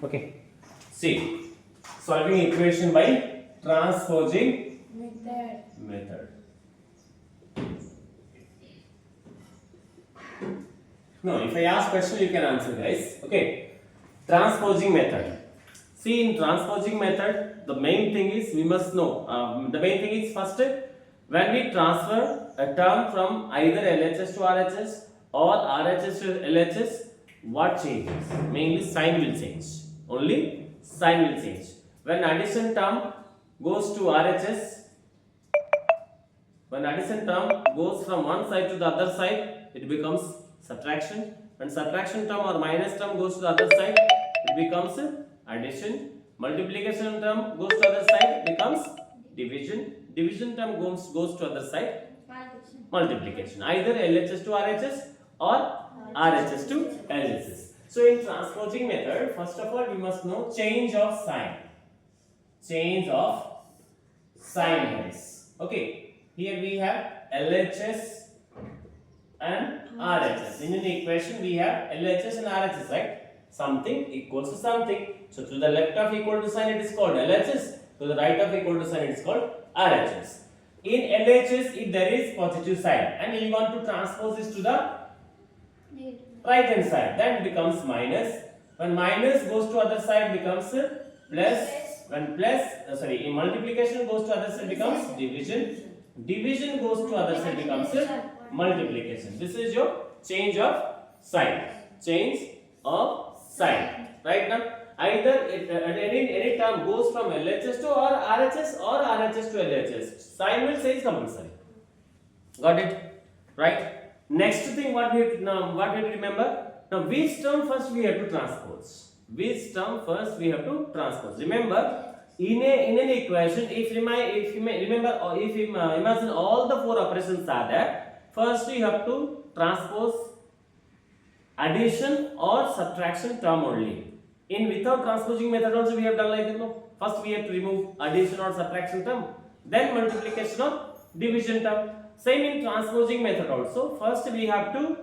Okay. See, solving equation by transposing method. No, if I ask question, you can answer, guys. Okay. Transposing method. See, in transposing method, the main thing is we must know. The main thing is first, when we transfer a term from either LHS to RHS or RHS to LHS, what changes? Mainly sign will change. Only sign will change. When addition term goes to RHS, when addition term goes from one side to the other side, it becomes subtraction. When subtraction term or minus term goes to the other side, it becomes addition. Multiplication term goes to other side, becomes division. Division term goes to other side, multiplication. Either LHS to RHS or RHS to LHS. So in transposing method, first of all we must know change of sign. Change of sign, guys. Okay. Here we have LHS and RHS. In an equation we have LHS and RHS, right? Something equals to something. So to the left of equal to sign it is called LHS. To the right of equal to sign it is called RHS. In LHS, if there is positive sign and you want to transpose this to the right hand side, then becomes minus. When minus goes to other side becomes plus. When in multiplication goes to other side becomes division. Division goes to other side becomes multiplication. This is your change of sign. Change of sign. Right now, either any term goes from LHS to RHS or RHS to LHS. Sign will change compulsory. Got it? Right? Next thing, what we remember? Now, which term first we have to transpose? Which term first we have to transpose? Remember, in an equation, if you imagine all the four operations are there, first we have to transpose addition or subtraction term only. In without transposing method also we have done like that. No? First we have to remove addition or subtraction term, then multiplication or division term. Same in transposing method also. First we have to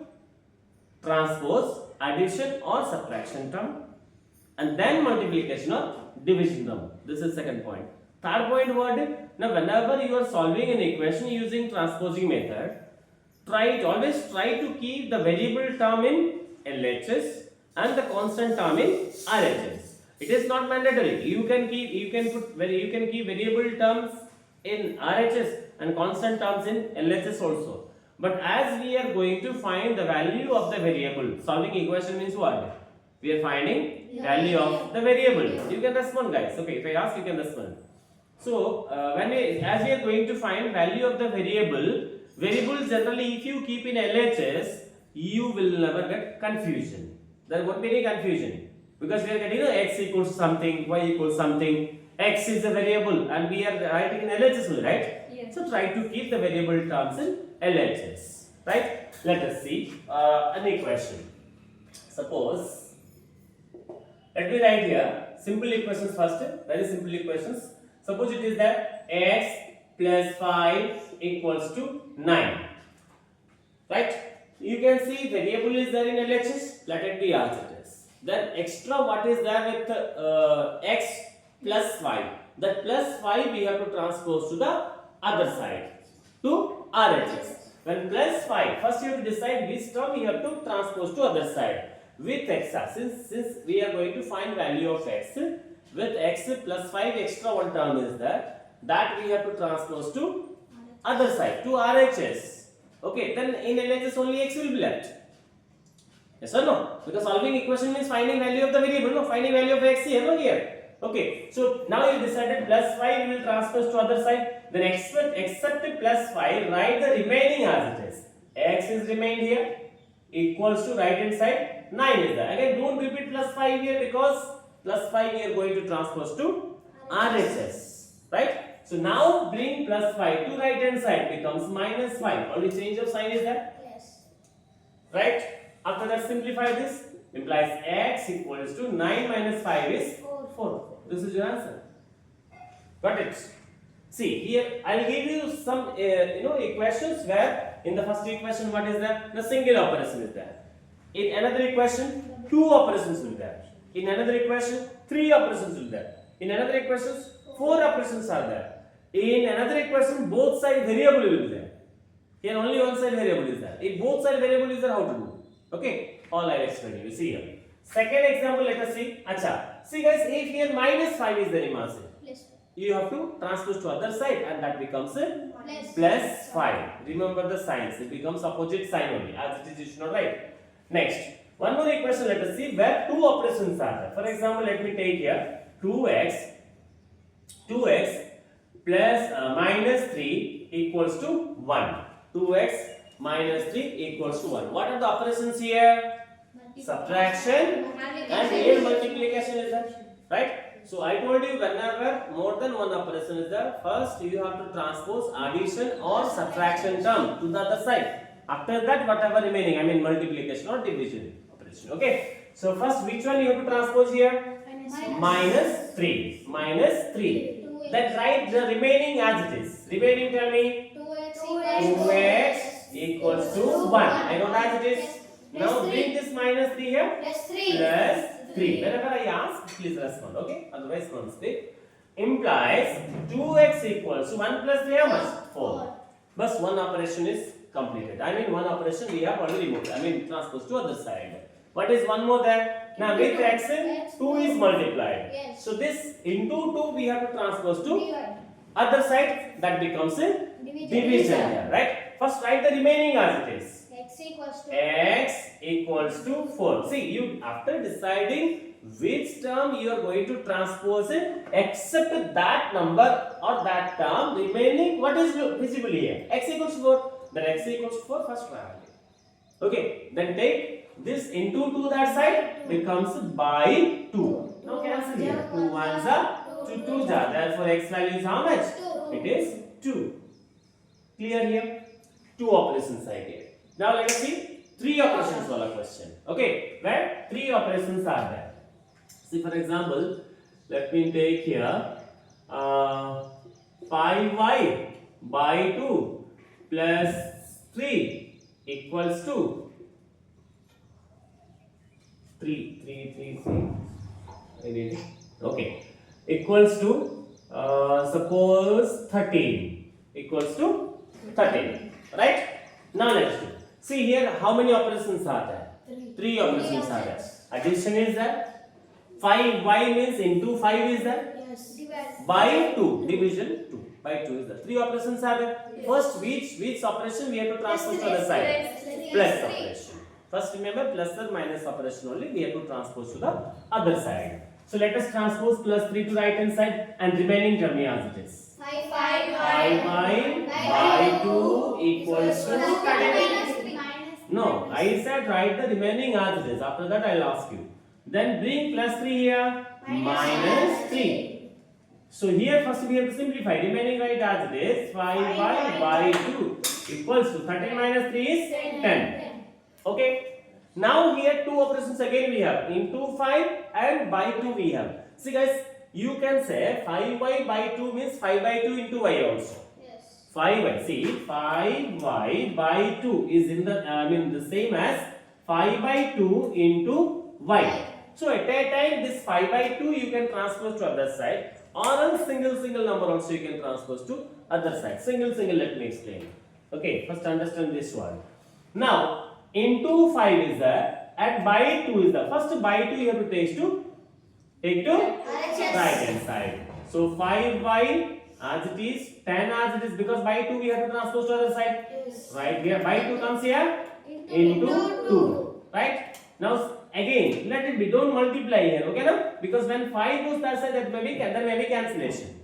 transpose addition or subtraction term, and then multiplication or division term. This is second point. Third point, what? Now whenever you are solving an equation using transposing method, always try to keep the variable term in LHS and the constant term in RHS. It is not mandatory. You can keep variable terms in RHS and constant terms in LHS also. But as we are going to find the value of the variable, solving equation means what? We are finding value of the variable. You can respond, guys. Okay, if I ask, you can respond. So as we are going to find value of the variable generally if you keep in LHS, you will never get confusion. There won't be any confusion because we are getting x equals something, y equals something. X is a variable and we are writing in LHS only, right? Yes. So try to keep the variable terms in LHS, right? Let us see an equation. Suppose, let me write here simple equations first, very simple equations. Suppose it is that x plus 5 equals to 9, right? You can see variable is there in LHS, let it be as it is. Then extra what is there with x plus 5. That plus 5 we have to transpose to the other side, to RHS. When plus 5, first you have to decide which term you have to transpose to other side. With extra, since we are going to find value of x, with x plus 5 extra one term is there, that we have to transpose to other side, to RHS. Okay, then in LHS only x will be left. Yes or no? Because solving equation means finding value of the variable, no? Finding value of x here, no here. Okay, so now you decided plus 5 will transpose to other side. Then except plus 5, write the remaining as it is. X is remained here, equals to right hand side, 9 is there. Again, don't repeat plus 5 here because plus 5 we are going to transpose to RHS, right? So now bring plus 5 to right hand side, becomes minus 5. Only change of sign is there? Yes. Right? After that, simplify this. Implies x equals to 9 minus 5 is 4. This is your answer. Got it? See, here I will give you some equations where in the first equation what is there? The single operation is there. In another equation, two operations will be there. In another equation, 3 operations will there. In another equation, 4 operations are there. In another equation, both side variable will be there. Here only one side variable is there. If both side variable is there, how to do? Okay, all I will explain you. See here. Second example, let us see. Acha. See guys, if here minus 5 is there in mass, you have to transpose to other side and that becomes a plus 5. Remember the signs. It becomes opposite sign only. As it is, you should not write. Next, one more equation. Let us see where 2 operations are there. For example, let me take here 2x plus minus 3 equals to 1. 2x minus 3 equals to 1. What are the operations here? Subtraction and here multiplication is there, right? So I told you whenever more than one operation is there, first you have to transpose addition or subtraction term to the other side. After that, whatever remaining, I mean multiplication or division operation. Okay. So first, which one you have to transpose here? Minus 3. Minus 3. Then write the remaining as it is. Remaining, tell me. 2x equals to 1. I know as it is. Now bring this minus 3 here. Plus 3. Whenever I ask, please respond. Okay? Otherwise, don't speak. Implies 2x equals to 1 plus 3 how much? 4. But one operation is completed. I mean one operation we have already moved. I mean transposed to other side. What is one more there? Now with x 2 is multiplied. Yes. So this into 2 we have to transpose to other side. That becomes a division here, right? First write the remaining as it is. X equals to 4. See, you after deciding which term you are going to transpose it, except that number or that term remaining, what is visible here? X equals to 4. Then x equals to 4, first write it. Okay, then take this into 2 that side becomes by 2. Now cancel here. 2 ones are 2 2s are. Therefore x value is how much? It is 2. Clear here? 2 operations I gave. Now let us see 3 operations wala question. Okay, where 3 operations are there. See for example, let me take here 5y by 2 plus 3 equals to 3. I need it. Okay, equals to suppose 13 equals to 13, right? Now let's do. See here, how many operations are there? 3 operations are there. Addition is there. 5y means into 5 is there. Yes. By 2, division 2. By 2 is there. 3 operations are there. Yes. First, which operation we have to transpose to the other side? Plus operation. First, remember plus or minus operation only we have to transpose to the other side. So let us transpose plus 3 to right hand side and remaining term as it is. 5y by 2 equals to no, I said write the remaining as it is. After that I will ask you. Then bring plus 3 here. Minus 3. So here first we have to simplify. Remaining right as it is. 5y by 2 equals to 13 minus 3 is 10. Okay. Now here 2 operations again we have. Into 5 and by 2 we have. See guys, you can say 5y by 2 means 5 by 2 into y also. 5y. See, 5y by 2 is in the the same as 5 by 2 into y. So at a time this 5 by 2 you can transpose to other side, or on single number also you can transpose to other side. Single let me explain. Okay, first understand this one. Now into 5 is there and by 2 is there. First by 2 you have to take to right hand side. So 5y as it is, 10 as it is, because by 2 we have to transpose to other side. Yes. Right here, by 2 comes here into 2. Right? Now again, let it be, don't multiply here, okay now? Because when 5 goes that side, there may be cancellation.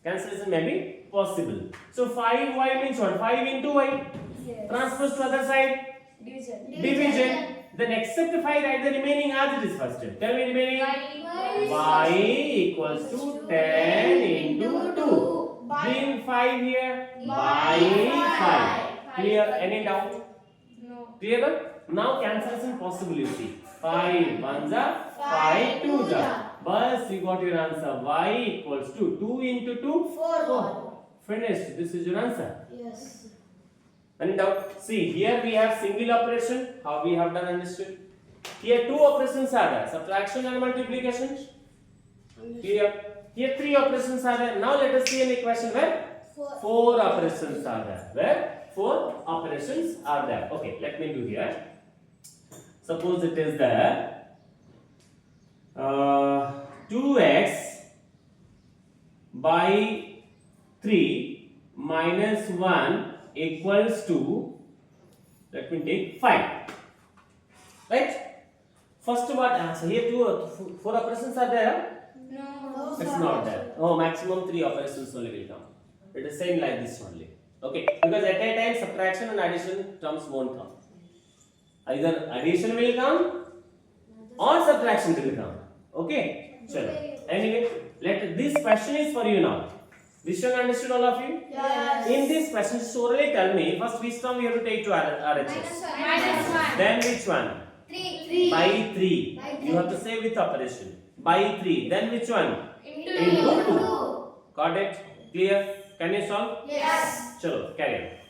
Cancellation may be possible. So 5y means what? 5 into y. Yes. Transpose to other side. Division. Then except 5, write the remaining as it is first. Tell me remaining. Y equals to 10 into 2. Bring 5 here. By 5. Clear? Any doubt? No. Clear? Now cancellation possible you see. 5 ones are 5 twos are. But you got your answer. Y equals to 2 into 2. 4. Finished. This is your answer. Yes. Any doubt? See, here we have single operation. How we have done understood? Here two operations are there, subtraction and multiplication. Clear? Here three operations are there. Now let us see an equation where four operations are there. Where four operations are there. Okay, let me do here. Suppose it is there 2x by 3 minus 1 equals to, let me take 5. Right? First what? So here four operations are there? No. It's not there. Oh, maximum 3 operations only will come. It is same like this only. Okay, because at a time subtraction and addition terms won't come. Either addition will come or subtraction will come. Okay? Chalo. Anyway, this question is for you now. This one understood all of you? Yes. In this question, surely tell me, first which term you have to take to RHS? -1. Then which one? 3. By 3. You have to say with operation. By 3. Then which one? Into 2. Got it? Clear? Can you solve? Yes. Chalo, carry on.